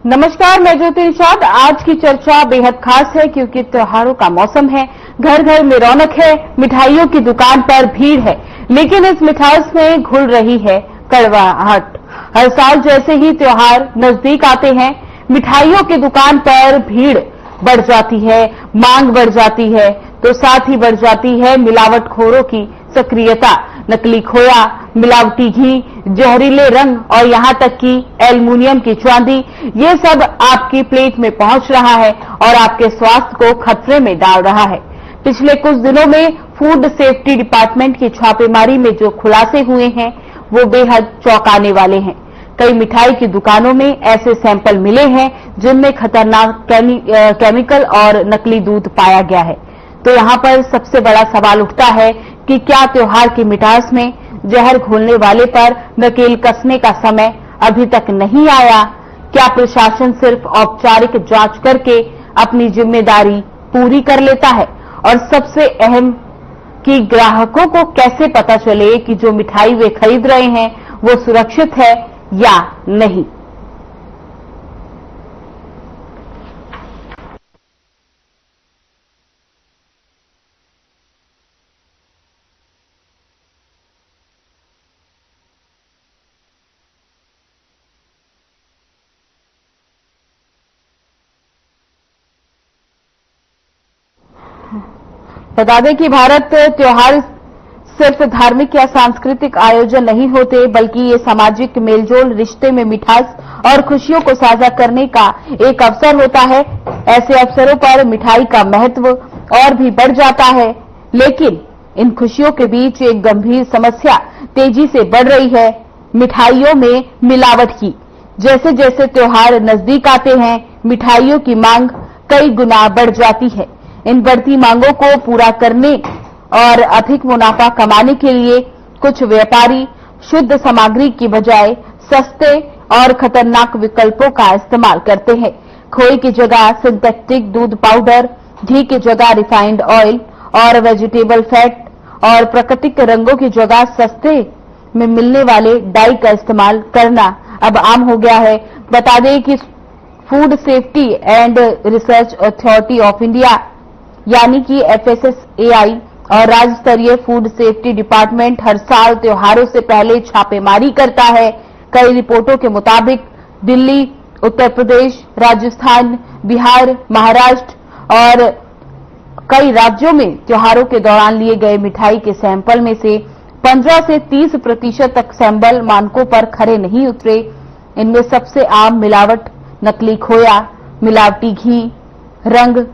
नमस्कार, मैं ज्योति निषाद। आज की चर्चा बेहद खास है क्योंकि त्योहारों का मौसम है। घर घर में रौनक है, मिठाइयों की दुकान पर भीड़ है, लेकिन इस मिठास में घुल रही है कड़वाहट। हर साल जैसे ही त्योहार नजदीक आते हैं, मिठाइयों की दुकान पर भीड़ बढ़ जाती है, मांग बढ़ जाती है, तो साथ ही बढ़ जाती है मिलावटखोरों की सक्रियता। नकली खोया, मिलावटी घी, जहरीले रंग और यहाँ तक कि एल्युमिनियम की चांदी, ये सब आपकी प्लेट में पहुंच रहा है और आपके स्वास्थ्य को खतरे में डाल रहा है। पिछले कुछ दिनों में फूड सेफ्टी डिपार्टमेंट की छापेमारी में जो खुलासे हुए हैं वो बेहद चौंकाने वाले हैं। कई मिठाई की दुकानों में ऐसे सैंपल मिले हैं जिनमें खतरनाक केमिकल और नकली दूध पाया गया है। तो यहाँ पर सबसे बड़ा सवाल उठता है कि क्या त्योहार की मिठास में जहर घोलने वाले पर नकेल कसने का समय अभी तक नहीं आया? क्या प्रशासन सिर्फ औपचारिक जांच करके अपनी जिम्मेदारी पूरी कर लेता है? और सबसे अहम कि ग्राहकों को कैसे पता चले कि जो मिठाई वे खरीद रहे हैं वो सुरक्षित है या नहीं? बता दें कि भारत त्योहार सिर्फ धार्मिक या सांस्कृतिक आयोजन नहीं होते, बल्कि ये सामाजिक मेलजोल, रिश्ते में मिठास और खुशियों को साझा करने का एक अवसर होता है। ऐसे अवसरों पर मिठाई का महत्व और भी बढ़ जाता है, लेकिन इन खुशियों के बीच एक गंभीर समस्या तेजी से बढ़ रही है, मिठाइयों में मिलावट की। जैसे जैसे त्योहार नजदीक आते हैं, मिठाइयों की मांग कई गुना बढ़ जाती है। इन बढ़ती मांगों को पूरा करने और अधिक मुनाफा कमाने के लिए कुछ व्यापारी शुद्ध सामग्री की बजाय सस्ते और खतरनाक विकल्पों का इस्तेमाल करते हैं। खोए की जगह सिंथेटिक दूध पाउडर, घी की जगह रिफाइंड ऑयल और वेजिटेबल फैट और प्राकृतिक रंगों की जगह सस्ते में मिलने वाले डाई का इस्तेमाल करना अब आम हो गया है। बता दें कि food safety and research authority of India यानी कि FSSAI और राज्य स्तरीय फूड सेफ्टी डिपार्टमेंट हर साल त्योहारों से पहले छापेमारी करता है। कई रिपोर्टों के मुताबिक दिल्ली, उत्तर प्रदेश, राजस्थान, बिहार, महाराष्ट्र और कई राज्यों में त्योहारों के दौरान लिए गए मिठाई के सैंपल में से 15 से 30% तक सैंपल मानकों पर खरे नहीं उतरे। इनमें सबसे आम मिलावट नकली खोया, मिलावटी घी, रंग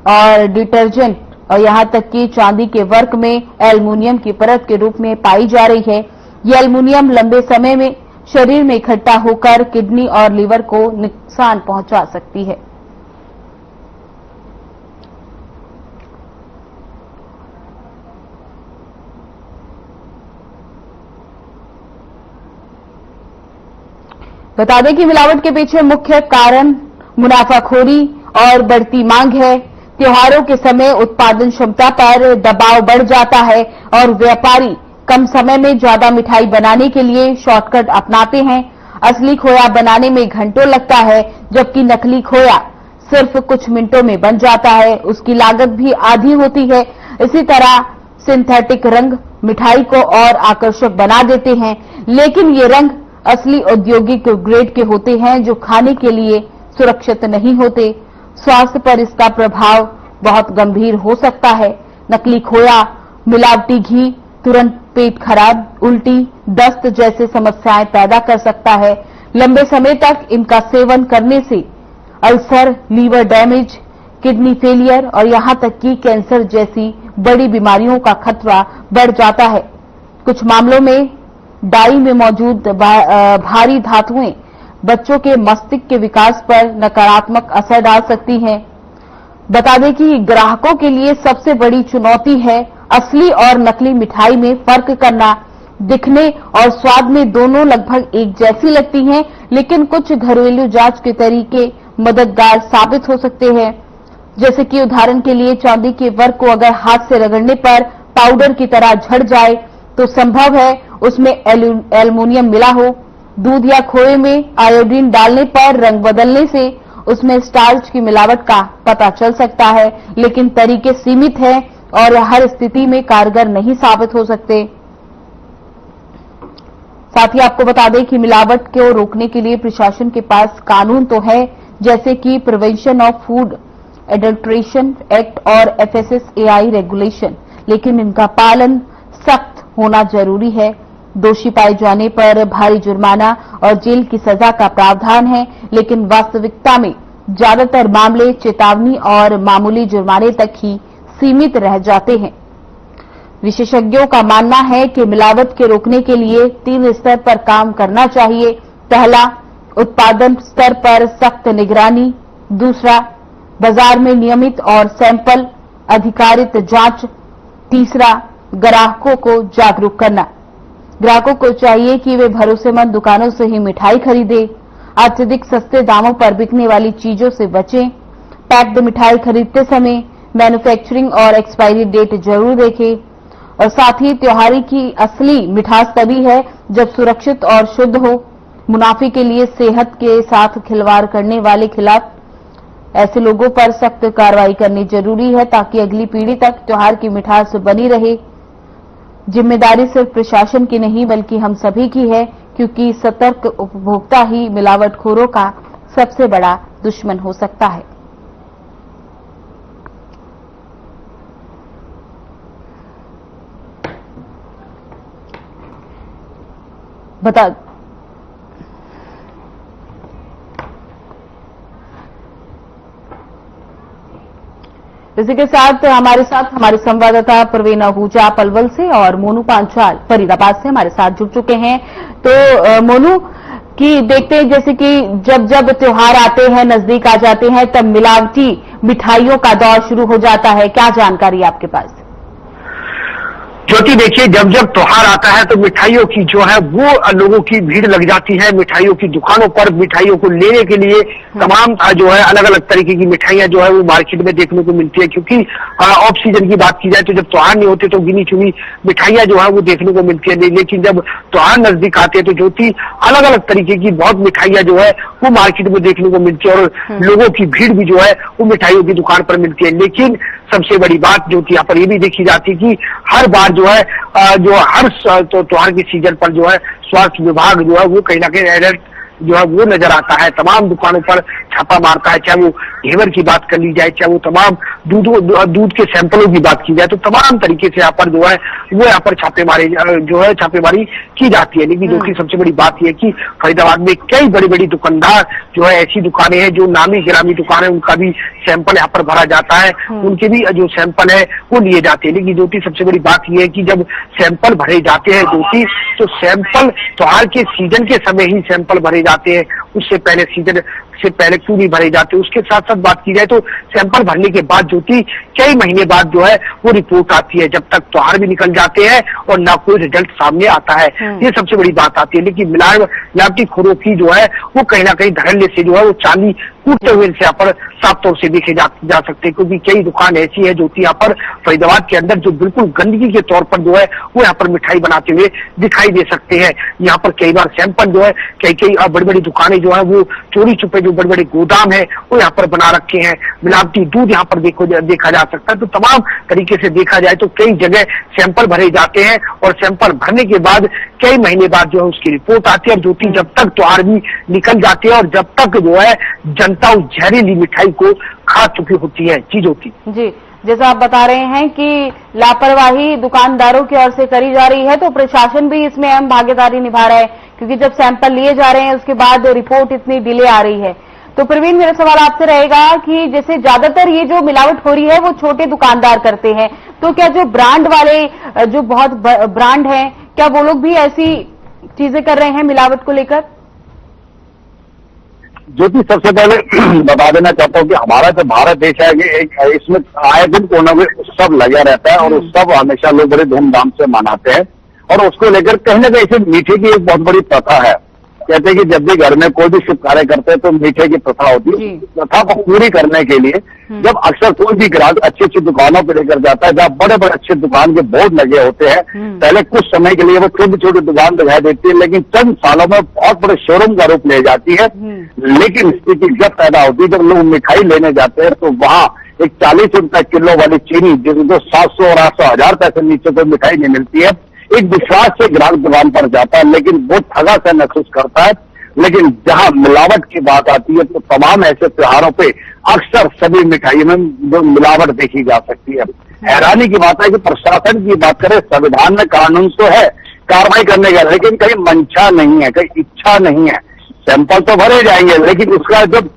और डिटर्जेंट और यहाँ तक कि चांदी के वर्क में एल्युमिनियम की परत के रूप में पाई जा रही है। यह एल्युमिनियम लंबे समय में शरीर में इकट्ठा होकर किडनी और लीवर को नुकसान पहुंचा सकती है। बता दें कि मिलावट के पीछे मुख्य कारण मुनाफाखोरी और बढ़ती मांग है। त्योहारों के समय उत्पादन क्षमता पर दबाव बढ़ जाता है और व्यापारी कम समय में ज्यादा मिठाई बनाने के लिए शॉर्टकट अपनाते हैं। असली खोया बनाने में घंटों लगता है, जबकि नकली खोया सिर्फ कुछ मिनटों में बन जाता है। उसकी लागत भी आधी होती है। इसी तरह सिंथेटिक रंग मिठाई को और आकर्षक बना देते हैं, लेकिन ये रंग असली औद्योगिक ग्रेड के होते हैं जो खाने के लिए सुरक्षित नहीं होते। स्वास्थ्य पर इसका प्रभाव बहुत गंभीर हो सकता है। नकली खोया, मिलावटी घी तुरंत पेट खराब, उल्टी, दस्त जैसे समस्याएं पैदा कर सकता है। लंबे समय तक इनका सेवन करने से ulcer, liver damage, kidney failure और यहां तक कि कैंसर जैसी बड़ी बीमारियों का खतरा बढ़ जाता है। कुछ मामलों में डाई में मौजूद भारी धातुएं बच्चों के मस्तिष्क के विकास पर नकारात्मक असर डाल सकती हैं। बता दें कि ग्राहकों के लिए सबसे बड़ी चुनौती है असली और नकली मिठाई में फर्क करना। दिखने और स्वाद में दोनों लगभग एक जैसी लगती हैं, लेकिन कुछ घरेलू जांच के तरीके मददगार साबित हो सकते हैं। जैसे कि उदाहरण के लिए चांदी के वर्क को अगर हाथ से रगड़ने पर पाउडर की तरह झड़ जाए तो संभव है उसमें एल्युमिनियम मिला हो। दूध या खोए में आयोडीन डालने पर रंग बदलने से उसमें स्टार्च की मिलावट का पता चल सकता है, लेकिन तरीके सीमित हैं और हर स्थिति में कारगर नहीं साबित हो सकते। साथ ही आपको बता दें कि मिलावट को रोकने के लिए प्रशासन के पास कानून तो है, जैसे कि prevention of food adulteration act और FSSAI रेगुलेशन, लेकिन इनका पालन सख्त होना जरूरी है। दोषी पाए जाने पर भारी जुर्माना और जेल की सजा का प्रावधान है, लेकिन वास्तविकता में ज्यादातर मामले चेतावनी और मामूली जुर्माने तक ही सीमित रह जाते हैं। विशेषज्ञों का मानना है कि मिलावट के रोकने के लिए 3 स्तर पर काम करना चाहिए। पहला, उत्पादन स्तर पर सख्त निगरानी। दूसरा, बाजार में नियमित और सैंपल अधिकारित जांच। तीसरा, ग्राहकों को जागरूक करना। ग्राहकों को चाहिए कि वे भरोसेमंद दुकानों से ही मिठाई खरीदें, अत्यधिक सस्ते दामों पर बिकने वाली चीजों से बचें। पैक्ड मिठाई खरीदते समय मैन्युफैक्चरिंग और एक्सपायरी डेट जरूर देखें। और साथ ही त्योहारी की असली मिठास तभी है जब सुरक्षित और शुद्ध हो। मुनाफे के लिए सेहत के साथ खिलवाड़ करने वाले खिलाफ ऐसे लोगों पर सख्त कार्रवाई करनी जरूरी है, ताकि अगली पीढ़ी तक त्योहार की मिठास बनी रहे। जिम्मेदारी सिर्फ प्रशासन की नहीं बल्कि हम सभी की है, क्योंकि सतर्क उपभोक्ता ही मिलावटखोरों का सबसे बड़ा दुश्मन हो सकता है। बता इसी के साथ हमारे संवाददाता परवीन आहूजा पलवल से और मोनू पांचाल फरीदाबाद से हमारे साथ जुड़ चुके हैं। तो मोनू की देखते हैं, जैसे कि जब जब त्योहार आते हैं, नजदीक आ जाते हैं, तब मिलावटी मिठाइयों का दौर शुरू हो जाता है। क्या जानकारी आपके पास? ज्योति, देखिए, जब जब त्योहार आता है तो मिठाइयों की जो है वो लोगों की भीड़ लग जाती है। मिठाइयों की दुकानों पर मिठाइयों को लेने के लिए तमाम जो है अलग अलग तरीके की मिठाइयां जो है वो मार्केट में देखने को मिलती है, क्योंकि ऑफ सीजन की बात की जाए तो जब त्योहार नहीं होते तो गिनी चुनी मिठाइयां जो है वो देखने को मिलती है। लेकिन जब त्योहार नजदीक आते हैं तो ज्योति अलग अलग तरीके की बहुत मिठाइयां जो है वो मार्केट में देखने को मिलती है और लोगों की भीड़ भी जो है वो मिठाइयों की दुकान पर मिलती है। लेकिन सबसे बड़ी बात जो कि यहाँ पर ये भी देखी जाती है कि हर बार जो है जो हर त्योहार के सीजन पर जो है स्वास्थ्य विभाग जो है वो कहीं ना कहीं अलर्ट जो है वो नजर आता है। तमाम दुकानों पर छापा मारता है, चाहे वो घेवर की बात कर ली जाए, चाहे वो तमाम दूध के सैंपलों की बात की जाए, तो तमाम तरीके से यहाँ पर जो है वो यहाँ पर छापेमारी की जाती है। लेकिन जो कि सबसे बड़ी बात यह है कि फरीदाबाद में कई बड़ी बड़ी दुकानदार जो है ऐसी दुकानें हैं जो नामी गिरामी दुकान है, उनका भी सैंपल यहाँ पर भरा जाता है, उनके भी जो सैंपल है वो लिए जाते हैं। लेकिन ज्योति सबसे बड़ी बात यह है कि जब सैंपल भरे जाते हैं ज्योति, तो सैंपल त्योहार के सीजन के समय ही सैंपल भरे जाते हैं, उससे पहले सीजन से पहले क्यों नहीं भरे जाते। उसके साथ साथ बात की जाए तो सैंपल भरने के बाद ज्योति कई महीने बाद जो है वो रिपोर्ट आती है, जब तक त्योहार भी निकल जाते हैं और ना कोई रिजल्ट सामने आता है। ये सबसे बड़ी बात आती है। लेकिन मिलावटी खोरों की जो है वो कहीं ना कहीं धड़ल्ले से जो है वो चांदी कूटते हुए यहाँ पर साफ तौर से देखे जा सकते हैं, क्योंकि कई दुकान ऐसी है जो कि यहाँ पर फरीदाबाद के अंदर जो बिल्कुल गंदगी के तौर पर जो है वो यहाँ पर मिठाई बनाते हुए दिखाई दे सकते हैं। यहाँ पर कई बार सैंपल जो है कई बड़ी बड़ी दुकानें जो है वो चोरी छुपे जो बड़े बड़े गोदाम है वो यहाँ पर बना रखे हैं। मिलावटी दूध यहाँ पर देखा जा सकता है। तो तमाम तरीके से देखा जाए तो कई जगह सैंपल भरे जाते हैं और सैंपल भरने के बाद कई महीने बाद जो है उसकी रिपोर्ट आती है और ज्योति जब तक त्योहार भी निकल जाते हैं और जब तक जो है जनता उस जहरीली मिठाई को खा चुकी होती है। चीज होती जी, जैसा आप बता रहे हैं कि लापरवाही दुकानदारों की ओर से करी जा रही है, तो प्रशासन भी इसमें अहम भागीदारी निभा रहा है, क्योंकि जब सैंपल लिए जा रहे हैं उसके बाद रिपोर्ट इतनी डिले आ रही है। तो प्रवीण, मेरा सवाल आपसे रहेगा कि जैसे ज्यादातर ये जो मिलावट हो रही है वो छोटे दुकानदार करते हैं, तो क्या जो ब्रांड वाले जो बहुत ब्रांड हैं, क्या वो लोग भी ऐसी चीजें कर रहे हैं मिलावट को लेकर? ज्योति, सबसे पहले बता देना चाहता हूँ कि हमारा जो भारत देश है इसमें आए दिन कोई ना कोई उत्सव लगा रहता है और उत्सव हमेशा लोग बड़े धूमधाम से मनाते हैं और उसको लेकर कहीं ना कहीं से मीठे की एक बहुत बड़ी प्रथा है। कहते हैं कि जब भी घर में कोई भी शुभ कार्य करते हैं तो मीठे की प्रथा होती है। प्रथा को पूरी करने के लिए जब अक्सर कोई भी ग्राहक अच्छी अच्छी दुकानों पर लेकर जाता है, जहाँ बड़े बड़े अच्छे दुकान के बोर्ड लगे होते हैं, पहले कुछ समय के लिए वो छोटी छोटी दुकान दिखाई देती है, लेकिन चंद सालों में बहुत बड़े शोरूम का रूप ले जाती है। लेकिन स्थिति जब पैदा होती है, जब लोग मिठाई लेने जाते हैं तो वहाँ एक 40 रुपए किलो वाली चीनी, जिनको 700 और 800 1000 पैसे नीचे कोई मिठाई नहीं मिलती है, एक विश्वास से ग्राहक दुकान पर जाता है, लेकिन वो ठगा सा महसूस करता है। लेकिन जहां मिलावट की बात आती है तो तमाम ऐसे त्योहारों पे अक्सर सभी मिठाइयों में जो मिलावट देखी जा सकती है। हैरानी की बात है कि प्रशासन की बात करें, संविधान में कानून तो है कार्रवाई करने का, लेकिन कहीं मंशा नहीं है, कहीं इच्छा नहीं है। सैंपल तो भरे जाएंगे, लेकिन उसका जब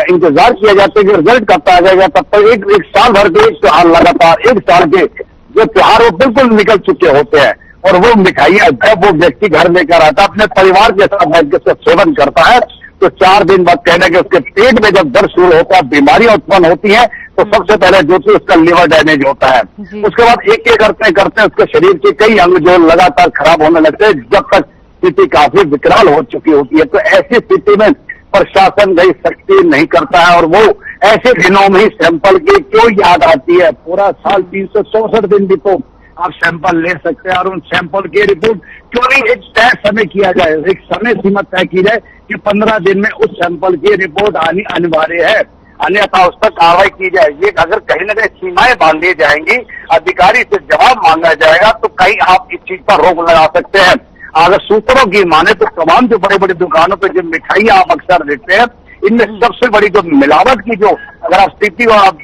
इंतजार किया जाता है कि रिजल्ट कब आ जाएगा, तब तक एक साल भर के त्योहार लगातार, एक साल के जो त्योहार वो बिल्कुल निकल चुके होते हैं। और वो मिठाइयां जब वो व्यक्ति घर लेकर आता है, अपने परिवार के साथ बैठ के उसका सेवन करता है, तो 4 दिन बाद कहने के उसके पेट में जब दर्द शुरू होता है, बीमारियां उत्पन्न होती हैं, तो सबसे पहले जो कि उसका लिवर डैमेज होता है। उसके बाद एक एक करते करते उसके शरीर के कई अंग जो लगातार खराब होने लगते हैं, जब तक स्थिति काफी विकराल हो चुकी होती है। तो ऐसी स्थिति में प्रशासन गई सख्ती नहीं करता है, और वो ऐसे दिनों में ही सैंपल की क्यों याद आती है। पूरा साल 364 दिन भी तो आप सैंपल ले सकते हैं, और उन सैंपल की रिपोर्ट क्यों नहीं एक तय समय किया जाए, एक समय सीमा तय की जाए कि 15 दिन में उस सैंपल की रिपोर्ट आनी अनिवार्य है, अन्यथा उस पर कार्रवाई की जाए। ये अगर कहीं न कहीं सीमाएं बांधी जाएंगी, अधिकारी से जवाब मांगा जाएगा, तो कहीं आप इस चीज पर रोक लगा सकते हैं। अगर सूत्रों की माने तो तमाम जो बड़ी बड़ी दुकानों पर जो मिठाइयां आप अक्सर देखते हैं, इनमें सबसे बड़ी जो मिलावट की जो अगर आप स्थिति को आप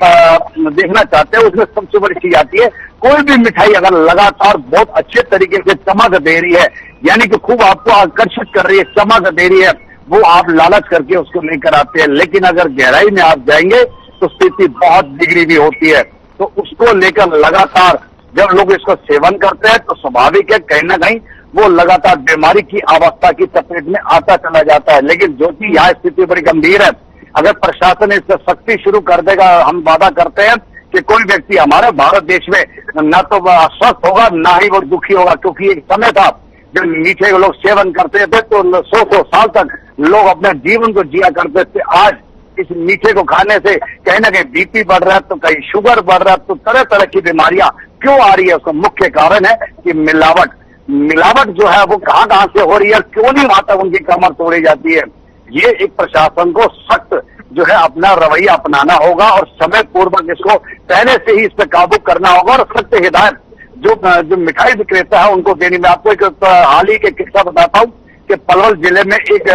देखना चाहते हैं, उसमें सबसे बड़ी चीज आती है, कोई भी मिठाई अगर लगातार बहुत अच्छे तरीके से चमक दे रही है, यानी कि खूब आपको आकर्षित कर रही है, चमक दे रही है, वो आप लालच करके उसको लेकर आते हैं। लेकिन अगर गहराई में आप जाएंगे तो स्थिति बहुत बिगड़ी भी होती है। तो उसको लेकर लगातार जब लोग इसको सेवन करते हैं तो स्वाभाविक है कहीं ना कहीं वो लगातार बीमारी की अवस्था की चपेट में आता चला जाता है। लेकिन जो कि यहाँ स्थिति बड़ी गंभीर है, अगर प्रशासन इस पर सख्ती शुरू कर देगा, हम वादा करते हैं कि कोई व्यक्ति हमारे भारत देश में न तो स्वस्थ होगा, ना ही वो दुखी होगा। क्योंकि एक समय था जब मीठे के लोग सेवन करते थे तो 100 साल तक लोग अपने जीवन को जिया करते थे। आज इस मीठे को खाने से कहीं ना कहीं बीपी बढ़ रहा है, तो कहीं शुगर बढ़ रहा है, तो तरह तरह की बीमारियां क्यों आ रही है। उसका मुख्य कारण है कि मिलावट जो है वो कहां से हो रही है, क्यों नहीं वहां तक उनकी कमर तोड़ी जाती है। ये एक प्रशासन को सख्त जो है अपना रवैया अपनाना होगा, और समय पूर्वक इसको पहले से ही इस पर काबू करना होगा, और सख्त हिदायत जो मिठाई विक्रेता है उनको देनी। मैं आपको एक हाल ही के किस्सा बताता हूँ कि पलवल जिले में एक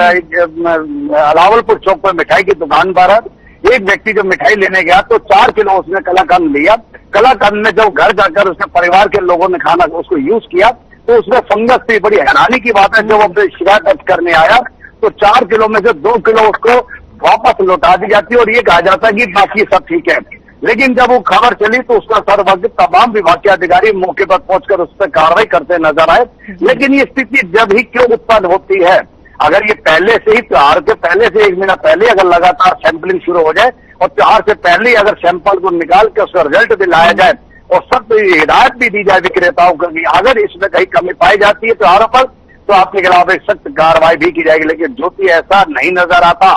रावलपुर चौक पर मिठाई की दुकान पर एक व्यक्ति जो मिठाई लेने गया तो 4 किलो उसने कलाकंद लिया। कलाकंद में जब घर जाकर उसके परिवार के लोगों ने खाना उसको यूज किया तो उसमें फंगस थी। बड़ी हैरानी की बात है, जब अपने शिकायत दर्ज करने आया तो 4 किलो में से 2 किलो उसको वापस लौटा दी जाती है, और ये कहा जाता है कि बाकी सब ठीक है। लेकिन जब वो खबर चली तो उसका सर्वज्ञ तमाम विभाग के अधिकारी मौके पर पहुंचकर उस पर कार्रवाई करते नजर आए। लेकिन ये स्थिति जब ही क्यों उत्पन्न होती है, अगर ये पहले से ही त्योहार के पहले से 1 महीना पहले अगर लगातार सैंपलिंग शुरू हो जाए, और त्योहार से पहले ही अगर सैंपल को निकाल के उसका रिजल्ट दिलाया जाए, और सख्त हिदायत भी दी जाए विक्रेताओं को कि अगर इसमें कहीं कमी पाई जाती है त्योहारों पर तो आपके खिलाफ एक सख्त कार्रवाई भी की जाएगी। लेकिन जो कि ऐसा नहीं नजर आता,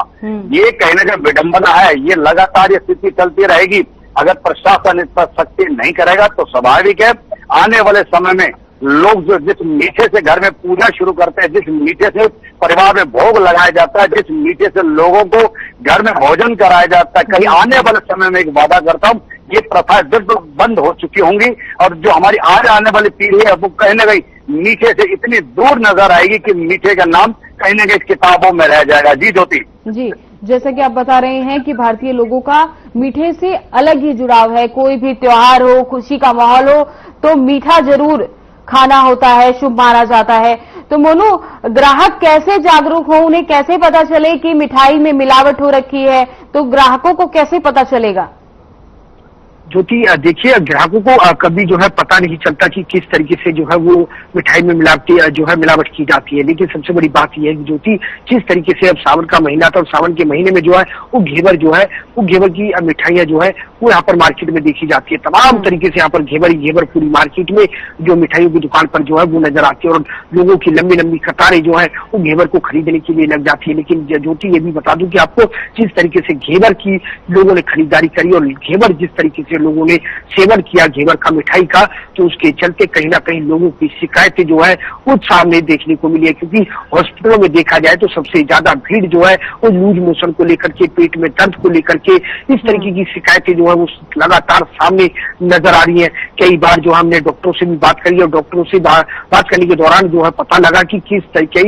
ये कहीं ना कहीं विडंबना है। ये लगातार ये स्थिति चलती रहेगी। अगर प्रशासन इस पर सख्ती नहीं करेगा तो स्वाभाविक है आने वाले समय में लोग जो जिस मीठे से घर में पूजा शुरू करते हैं, जिस मीठे से परिवार में भोग लगाया जाता है, जिस मीठे से लोगों को घर में भोजन कराया जाता है, कहीं आने वाले समय में एक वादा करता हूँ ये प्रथा बिल्कुल बंद हो चुकी होंगी, और जो हमारी आज आने वाली पीढ़ी है वो कहीं ना कहीं मीठे से इतनी दूर नजर आएगी कि मीठे का नाम कहीं ना कहीं किताबों में रह जाएगा। जी ज्योति जी, जैसा कि आप बता रहे हैं कि भारतीय लोगों का मीठे से अलग ही जुड़ाव है। कोई भी त्योहार हो, खुशी का माहौल हो तो मीठा जरूर खाना होता है, शुभ माना जाता है। तो मोनू, ग्राहक कैसे जागरूक हो, उन्हें कैसे पता चले कि मिठाई में मिलावट हो रखी है, तो ग्राहकों को कैसे पता चलेगा? ज्योति देखिए, ग्राहकों को कभी जो है पता नहीं चलता कि किस तरीके से जो है वो मिठाई में मिलावट की जाती है। लेकिन सबसे बड़ी बात यह है कि ज्योति, जिस तरीके से अब सावन का महीना था और सावन के महीने में जो है वो घेवर की मिठाइयां जो है वो यहाँ पर मार्केट में देखी जाती है। तमाम तरीके से यहाँ पर घेवर पूरी मार्केट में जो मिठाइयों की दुकान पर जो है वो नजर आती है और लोगों की लंबी लंबी कतारें जो है वो घेवर को खरीदने के लिए लग जाती है। लेकिन ज्योति, ये भी बता दूं कि आपको, जिस तरीके से घेवर की लोगों ने खरीदारी करी और घेवर जिस तरीके से लोगों ने सेवन किया घेवर का, मिठाई का, तो उसके चलते कहीं ना कहीं लोगों की शिकायतें जो है वो सामने देखने को मिली है। क्योंकि हॉस्पिटलों में देखा जाए तो सबसे ज्यादा भीड़ जो है वो लूज मोशन को लेकर के, पेट में दर्द को लेकर के, इस तरीके की शिकायतें जो है वो लगातार सामने नजर आ रही है। कई बार जो हमने डॉक्टरों से भी बात करी और डॉक्टरों से बात करने के दौरान जो है पता लगा कि किस तरीके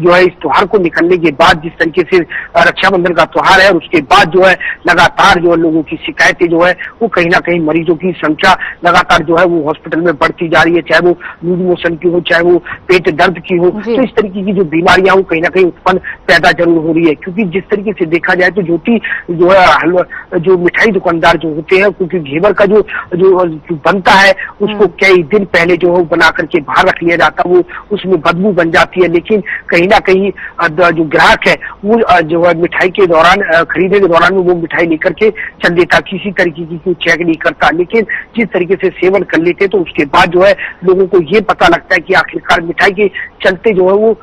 जो है इस त्योहार को निकलने के बाद, जिस तरीके से रक्षाबंधन का त्योहार है और उसके बाद जो है लगातार जो है लोगों की शिकायतें जो है वो कहीं ना कहीं मरीजों की संख्या लगातार जो है वो हॉस्पिटल में बढ़ती जा रही है, चाहे वो लूज मोशन की हो, चाहे वो पेट दर्द की हो। तो इस तरीके की जो बीमारियां वो कहीं ना कहीं उत्पन्न पैदा जरूर हो रही है। क्योंकि जिस तरीके से देखा जाए तो ज्योति जो है हलवा जो मिठाई दुकानदार जो होते हैं, क्योंकि घेवर का जो बनता है उसको कई दिन पहले जो है बना करके बाहर रख लिया जाता है, वो उसमें बदबू बन जाती है। लेकिन कहीं ना कहीं जो ग्राहक है वो जो है मिठाई के दौरान, खरीदने के दौरान वो मिठाई लेकर के चल देता, किसी तरीके की कोई चेक नहीं करता। लेकिन जिस तरीके से सेवन कर लेते तो उसके बाद जो है लोगों को ये पता लगता है कि आखिरकार मिठाई के चलते जो है वो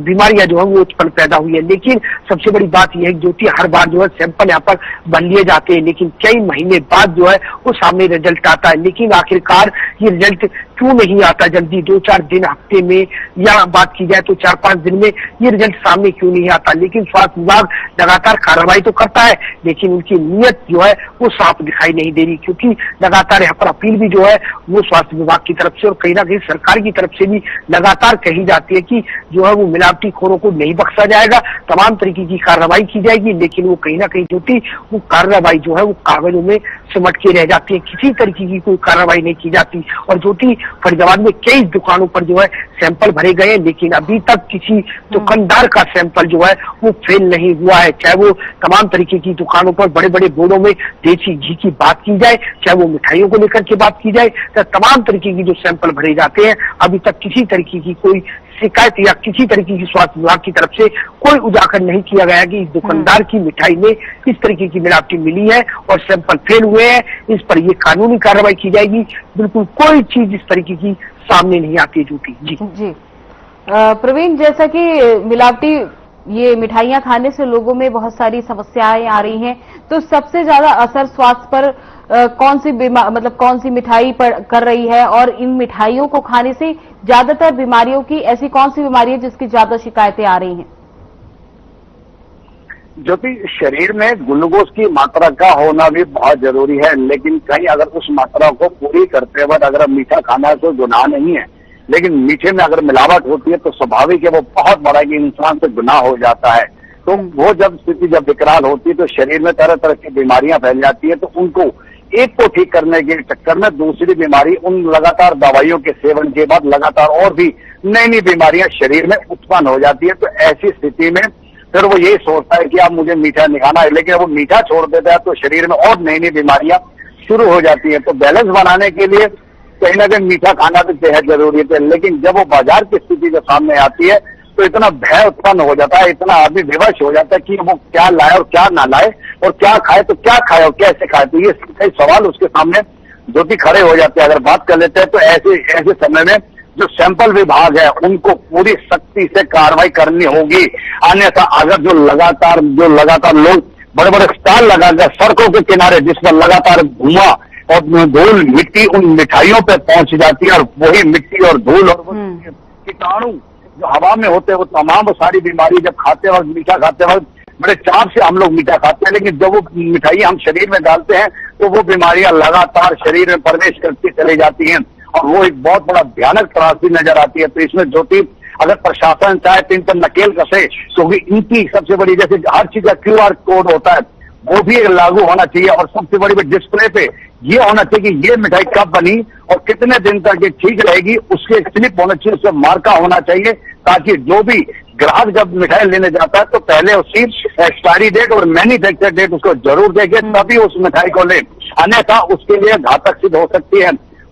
बीमारियां जो है वो उत्पन्न पैदा हुई है। लेकिन सबसे बड़ी बात यह है कि हर बार जो है सैंपल यहाँ पर बन लिए जाते हैं, लेकिन कई महीने बाद जो है वो सामने रिजल्ट आता है। लेकिन आखिरकार ये रिजल्ट क्यों नहीं आता जल्दी, 2-4 दिन, हफ्ते में, या बात की जाए तो 4-5 दिन में ये रिजल्ट सामने क्यों नहीं आता। लेकिन स्वास्थ्य विभाग लगातार कार्रवाई तो करता है, लेकिन उनकी नीयत जो है वो साफ दिखाई नहीं दे रही। क्योंकि लगातार यहाँ पर अपील भी जो है वो स्वास्थ्य विभाग की तरफ से और कहीं ना कहीं सरकार की तरफ से भी लगातार कही जाती है कि जो है वो मिलावटी खोरों को नहीं बख्शा जाएगा, तमाम तरीके की कार्रवाई की जाएगी। लेकिन वो कहीं ना कहीं ज्योति, वो कार्रवाई जो है वो कागजों में सिमट के रह जाती है, किसी तरीके की कोई कार्रवाई नहीं की जाती। और ज्योति, फरीदाबाद में कई दुकानों पर जो है सैंपल भरे गए, लेकिन अभी तक किसी दुकानदार का सैंपल जो है वो फेल नहीं हुआ है। चाहे वो तमाम तरीके की दुकानों पर बड़े बड़े बोर्डों में देसी घी की बात की जाए, चाहे वो मिठाइयों को लेकर के बात की जाए, तो तमाम तरीके की जो सैंपल भरे जाते हैं, अभी तक किसी तरीके की कोई शिकायत या किसी तरीके की स्वास्थ्य विभाग की तरफ से कोई उजागर नहीं किया गया कि इस दुकानदार की मिठाई में किस तरीके की मिलावटी मिली है और सैंपल फेल हुए हैं, इस पर ये कानूनी कार्रवाई की जाएगी। बिल्कुल कोई चीज इस तरीके की सामने नहीं आती है ज्योति जी। प्रवीण, जैसा कि मिलावटी ये मिठाइयां खाने से लोगों में बहुत सारी समस्याएं आ रही हैं, तो सबसे ज्यादा असर स्वास्थ्य पर कौन सी मिठाई पर कर रही है, और इन मिठाइयों को खाने से ज्यादातर बीमारियों की ऐसी कौन सी बीमारी है जिसकी ज्यादा शिकायतें आ रही हैं? जो भी शरीर में ग्लूकोज की मात्रा का होना भी बहुत जरूरी है, लेकिन कहीं अगर उस मात्रा को पूरी करते वक्त अगर मीठा खाना कोई गुनाह नहीं है, लेकिन मीठे में अगर मिलावट होती है तो स्वाभाविक है वो बहुत बड़ा कि इंसान से गुनाह हो जाता है। तो वो जब स्थिति जब विकराल होती है तो शरीर में तरह तरह की बीमारियां फैल जाती है। तो उनको एक को ठीक करने के चक्कर में दूसरी बीमारी, उन लगातार दवाइयों के सेवन के बाद लगातार और भी नई नई बीमारियां शरीर में उत्पन्न हो जाती है। तो ऐसी स्थिति में फिर वो यही सोचता है कि अब मुझे मीठा नहीं खाना है, लेकिन वो मीठा छोड़ देता है तो शरीर में और नई नई बीमारियां शुरू हो जाती है। तो बैलेंस बनाने के लिए कहीं ना कहीं मीठा खाना भी बेहद जरूरी है। लेकिन जब वो बाजार की स्थिति जब सामने आती है तो इतना भय उत्पन्न हो जाता है, इतना आदमी विवश हो जाता है कि वो क्या लाए और क्या ना लाए, और क्या खाए तो क्या खाए और कैसे खाए। तो ये कई सवाल उसके सामने जो कि खड़े हो जाते हैं। अगर बात कर लेते हैं तो ऐसे समय में जो सैंपल विभाग है उनको पूरी सख्ती से कार्रवाई करनी होगी। अन्यथा अगर जो लगातार लोग बड़े बड़े स्टॉल लगाकर सड़कों के किनारे जिस पर लगातार धुआं और धूल मिट्टी उन मिठाइयों पे पहुंच जाती है, और वही मिट्टी और धूल और कीटाणु जो हवा में होते हैं वो तमाम सारी बीमारी जब खाते वक्त, मीठा खाते वक्त बड़े चाव से हम लोग मीठा खाते हैं, लेकिन जब वो मिठाई हम शरीर में डालते हैं तो वो बीमारियां लगातार शरीर में प्रवेश करती चली जाती हैं और वो एक बहुत बड़ा भयानक त्रासदी नजर आती है। तो इसमें ज्योति, अगर प्रशासन चाहे तो इन पर नकेल कसे, क्योंकि इनकी सबसे बड़ी, जैसे हर चीज का QR कोड होता है वो भी लागू होना चाहिए, और सबसे बड़ी डिस्प्ले पे ये होना चाहिए कि ये मिठाई कब बनी और कितने दिन तक ये ठीक रहेगी, उसके स्लिप होना चाहिए, उसका मार्का होना चाहिए, ताकि जो भी ग्राहक जब मिठाई लेने जाता है तो पहले उसकी एक्सपायरी डेट और मैन्युफैक्चर डेट उसको जरूर देखे, तभी उस मिठाई को ले। अन्यथा उसके लिए घातक सिद्ध हो सकती है।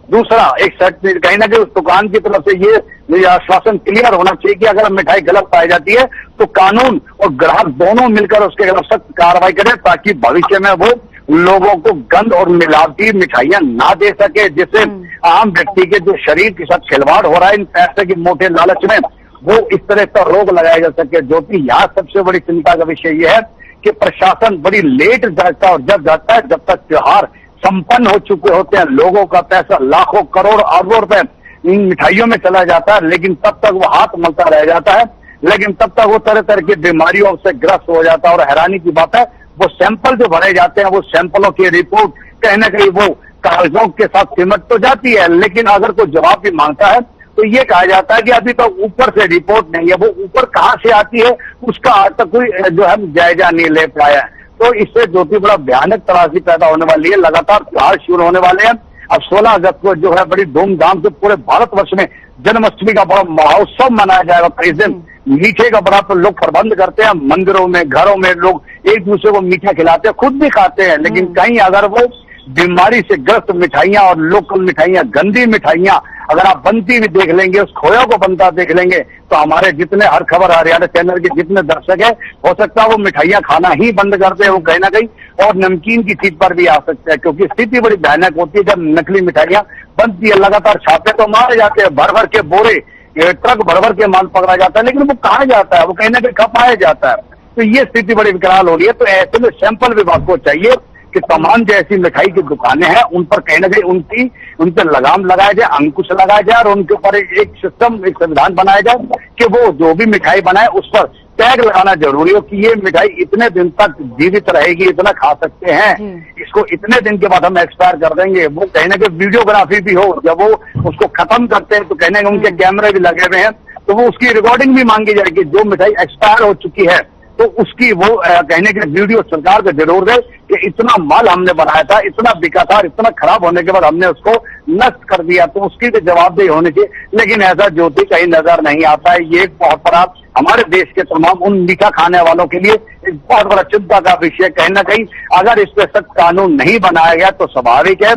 दूसरा, एक कहीं ना कहीं उस दुकान की तरफ से ये आश्वासन क्लियर होना चाहिए कि अगर मिठाई गलत पाई जाती है तो कानून और ग्राहक दोनों मिलकर उसके खिलाफ सख्त कार्रवाई करें, ताकि भविष्य में वो लोगों को गंद और मिलावटी मिठाइयां ना दे सके, जिससे आम व्यक्ति के जो शरीर के साथ खिलवाड़ हो रहा है इन पैसे के मोटे लालच में, वो इस तरह का रोक लगाया जा सके। जो कि यहाँ सबसे बड़ी चिंता का विषय यह है कि प्रशासन बड़ी लेट जाता है, और जब जाता है जब तक त्योहार संपन्न हो चुके होते हैं, लोगों का पैसा लाखों करोड़ अरबों रुपए इन मिठाइयों में चला जाता है, लेकिन तब तक वो हाथ मलता रह जाता है, लेकिन तब तक वो तरह तरह की बीमारियों से ग्रस्त हो जाता है। और हैरानी की बात है, वो सैंपल जो भरे जाते हैं, वो सैंपलों की रिपोर्ट कहीं ना कहीं वो कागजों के साथ सिमट तो जाती है, लेकिन अगर कोई जवाब भी मांगता है तो ये कहा जाता है कि अभी तो ऊपर से रिपोर्ट नहीं है। वो ऊपर कहाँ से आती है उसका आज तक कोई जो है जायजा नहीं ले पाया। तो इससे जो कि बड़ा भयानक तरासी पैदा होने वाली है। लगातार त्योहार शुरू होने वाले हैं। अब 16 अगस्त को जो है बड़ी धूमधाम से पूरे भारतवर्ष में जन्माष्टमी का बड़ा महोत्सव मनाया जाएगा। इस दिन मीठे का बड़ा तो लोग प्रबंध करते हैं, मंदिरों में घरों में लोग एक दूसरे को मीठा खिलाते हैं, खुद भी खाते हैं, लेकिन कहीं अगर वो बीमारी से ग्रस्त मिठाइयां और लोकल मिठाइयां, गंदी मिठाइयां अगर आप बनती भी देख लेंगे, उस खोया को बनता देख लेंगे, तो हमारे जितने हर खबर हरियाणा चैनल के जितने दर्शक है, हो सकता है वो मिठाइयां खाना ही बंद करते हैं, वो कहीं ना कहीं और नमकीन की चीज पर भी आ सकते हैं। क्योंकि स्थिति बड़ी भयानक होती है जब नकली मिठाइयां बनती है। लगातार छापे तो मारे जाते हैं, भर भर के बोरे, ट्रक भर भर के माल पकड़ा जाता है, लेकिन वो कहाँ जाता है, वो कहीं ना कहीं खपाया जाता है। तो ये स्थिति बड़ी विकराल हो रही है। तो ऐसे में सैंपल विभाग को चाहिए कि तमाम जो ऐसी मिठाई की दुकानें हैं उन पर कहीं ना कहीं उन पर लगाम लगाया जाए, अंकुश लगाया जाए, और उनके ऊपर एक सिस्टम, एक संविधान बनाया जाए कि वो जो भी मिठाई बनाए उस पर टैग लगाना जरूरी हो कि ये मिठाई इतने दिन तक जीवित रहेगी, इतना खा सकते हैं, इसको इतने दिन के बाद हम एक्सपायर कर देंगे। वो कहीं ना कहीं वीडियोग्राफी भी हो, जब वो उसको खत्म करते हैं तो कहने के उनके कैमरे भी लगे हुए हैं, तो वो उसकी रिकॉर्डिंग भी मांगी जाएगी। जो मिठाई एक्सपायर हो चुकी है तो उसकी वो कहने के वीडियो सरकार को जरूर दे कि इतना माल हमने बनाया था, इतना बिका था, और इतना खराब होने के बाद हमने उसको नष्ट कर दिया, तो उसकी भी जवाबदेही होनी चाहिए। लेकिन ऐसा ज्योति कहीं नजर नहीं आता है। ये एक बहुत बड़ा हमारे देश के तमाम उन मीठा खाने वालों के लिए एक बहुत बड़ा चिंता का विषय। कहीं ना कहीं अगर इस पर सख्त कानून नहीं बनाया गया तो स्वाभाविक है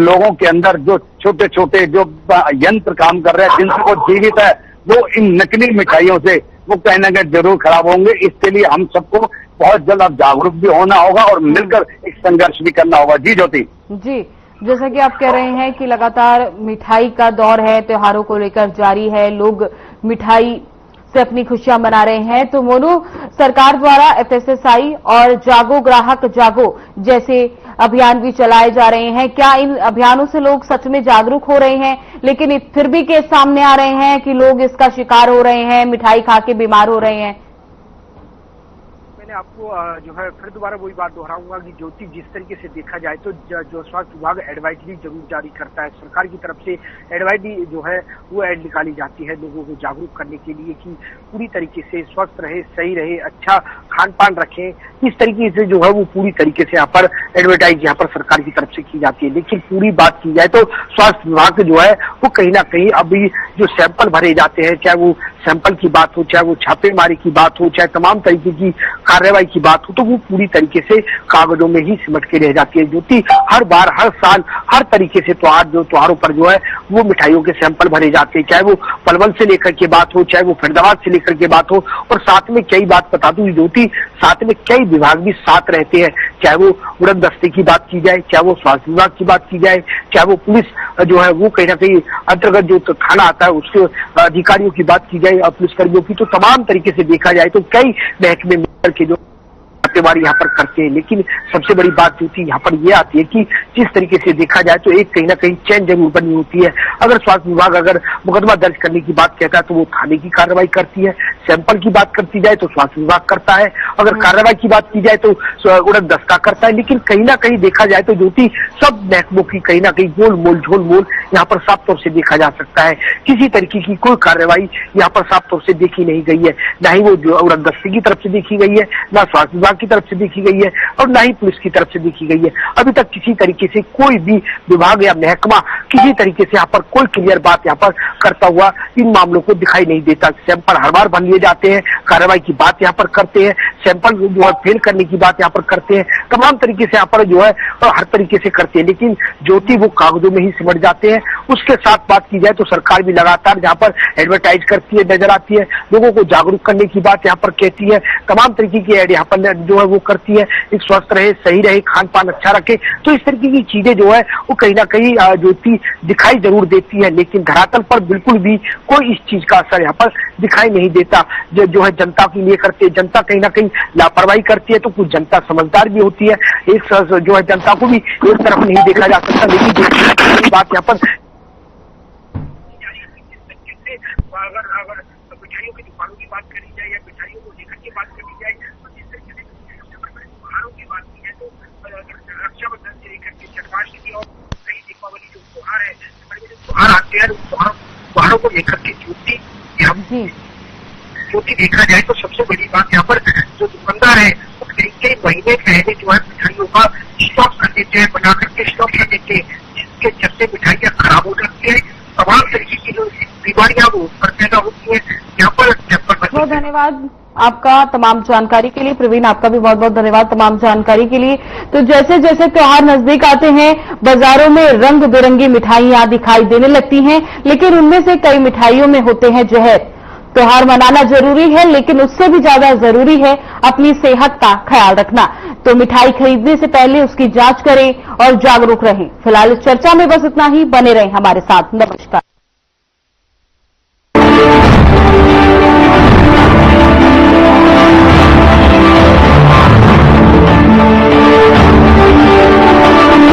लोगों के अंदर जो छोटे छोटे जो यंत्र काम कर रहे हैं, जिनसे वो जीवित है, वो इन नकली मिठाइयों से वो कहीं ना कहीं जरूर खराब होंगे। इसके लिए हम सबको बहुत जल्द अब जागरूक भी होना होगा और मिलकर एक संघर्ष भी करना होगा। जी ज्योति जी, जैसा कि आप कह रहे हैं कि लगातार मिठाई का दौर है, त्योहारों को लेकर जारी है, लोग मिठाई से अपनी खुशियां मना रहे हैं। तो मोनू, सरकार द्वारा FSSAI और जागो ग्राहक जागो जैसे अभियान भी चलाए जा रहे हैं। क्या इन अभियानों से लोग सच में जागरूक हो रहे हैं? लेकिन फिर भी केस सामने आ रहे हैं कि लोग इसका शिकार हो रहे हैं, मिठाई खा के बीमार हो रहे हैं। आपको जो है फिर दोबारा वही बात दोहराऊंगा कि ज्योति, जिस तरीके से देखा जाए तो जो स्वास्थ्य विभाग एडवाइजरी जरूर जारी करता है, सरकार की तरफ से एडवाइजरी जो है वो एड निकाली जाती है लोगों को जागरूक करने के लिए कि पूरी तरीके से स्वस्थ रहे, सही रहे, अच्छा खान पान रखें। इस तरीके से जो है वो पूरी तरीके से यहाँ पर एडवर्टाइज यहाँ पर सरकार की तरफ से की जाती है। लेकिन पूरी बात की जाए तो स्वास्थ्य विभाग जो है वो कहीं ना कहीं अभी जो सैंपल भरे जाते हैं, चाहे वो सैंपल की बात हो, चाहे वो छापेमारी की बात हो, चाहे तमाम तरीके की कार्रवाई की बात हो, तो वो पूरी तरीके से कागजों में ही सिमट के रह जाती है। ज्योति, हर बार हर साल हर तरीके से त्योहारों पर जो है वो मिठाइयों के सैंपल भरे जाते हैं, चाहे वो पलवल से लेकर के बात हो, चाहे वो फरीदाबाद से लेकर के बात हो। और साथ में कई बात बता दूं ज्योति, साथ में कई विभाग भी साथ रहते हैं, चाहे वो उड़न दस्ते की बात की जाए, चाहे वो स्वास्थ्य विभाग की बात की जाए, चाहे वो पुलिस जो है वो कहीं ना कहीं अंतर्गत जो थाना आता है उसके अधिकारियों की बात की जाए और पुलिसकर्मियों की, तो तमाम तरीके से देखा जाए तो कई महकमे मिलकर के जो छापेमारी यहाँ पर करते हैं। लेकिन सबसे बड़ी बात जो थी यहाँ पर ये आती है कि जिस तरीके से देखा जाए तो एक कहीं ना कहीं चैन जरूर बनी होती है। अगर स्वास्थ्य विभाग अगर मुकदमा दर्ज करने की बात कहता है तो वो थाने की कार्रवाई करती है, सैंपल की बात करती जाए तो स्वास्थ्य विभाग करता है, अगर कार्रवाई की बात की जाए तो उड़न दस्ता करता है। लेकिन कहीं ना कहीं देखा जाए तो ज्योति सब महकमों की कहीं ना कहीं गोलमोल झोलमोल यहाँ पर साफ तौर से देखा जा सकता है। किसी तरीके की कोई कार्रवाई यहाँ पर साफ तौर से देखी नहीं गई है, न ही वो उड़न दस्ते की तरफ से देखी गई है, न स्वास्थ्य विभाग की तरफ से देखी गई है और न ही पुलिस की तरफ से देखी गई है। अभी तक किसी तरीके से कोई भी विभाग या महकमा किसी तरीके से यहाँ पर कोई क्लियर बात यहाँ पर करता हुआ इन मामलों को दिखाई नहीं देता। सैंपल हर बार भर लिए जाते हैं, कार्रवाई की बात यहाँ पर करते हैं, सैंपल जो है फेल करने की बात यहाँ पर करते हैं, तमाम तरीके से यहाँ पर जो है हर तरीके से करते हैं, लेकिन ज्योति वो कागजों में ही सिमट जाते हैं। उसके साथ बात की जाए तो सरकार भी लगातार यहाँ पर एडवर्टाइज करती है, नजर आती है, लोगों को जागरूक करने की बात यहाँ पर कहती है, तमाम तरीके की ऐड यहाँ पर जो है वो करती है, एक स्वस्थ रहे, सही रहे, खान पान अच्छा रखे। तो इस तरीके की चीजें जो है वो कहीं ना कहीं ज्योति दिखाई जरूर देती है, लेकिन धरातल पर बिल्कुल भी कोई इस चीज का असर यहाँ पर दिखाई नहीं देता। जो है जनता के लिए करते हैं, जनता कहीं ना कहीं लापरवाही करती है, तो कुछ जनता समझदार भी होती है। एक जो है जनता को भी एक तरफ नहीं देखा जा सकता, लेकिन बात यहाँ पर अगर मिठाइयों की दुकानों की बात करी जाए या मिठाइयों को लेकर के बात करी जाए, तो जिस तरीके से त्योहारों की बात की है तो रक्षाबंधन से लेकर के जन्माष्टमी और कई दीपावली जो त्योहार है, त्योहार आते हैं, त्योहारों को लेकर के ज्योति देखा जाए तो सबसे बड़ी बात यहाँ पर जो दुकानदार है वो कई महीने पहले जो है मिठाइयों का स्टॉक कर देते हैं, बना करके स्टॉक कर देते हैं, जिसके चलते मिठाइयाँ खराब हो जाती है। तमाम तरीके की जो बीमारियां वो पैदा होती है। यहाँ पर बहुत धन्यवाद आपका तमाम जानकारी के लिए। प्रवीण, आपका भी बहुत बहुत धन्यवाद तमाम जानकारी के लिए। तो जैसे जैसे त्योहार नजदीक आते हैं, बाजारों में रंग बिरंगी मिठाइयां दिखाई देने लगती हैं, लेकिन उनमें से कई मिठाइयों में होते हैं जहर। त्योहार मनाना जरूरी है, लेकिन उससे भी ज्यादा जरूरी है अपनी सेहत का ख्याल रखना। तो मिठाई खरीदने से पहले उसकी जांच करें और जागरूक रहें। फिलहाल इस चर्चा में बस इतना ही। बने रहें हमारे साथ। नमस्कार।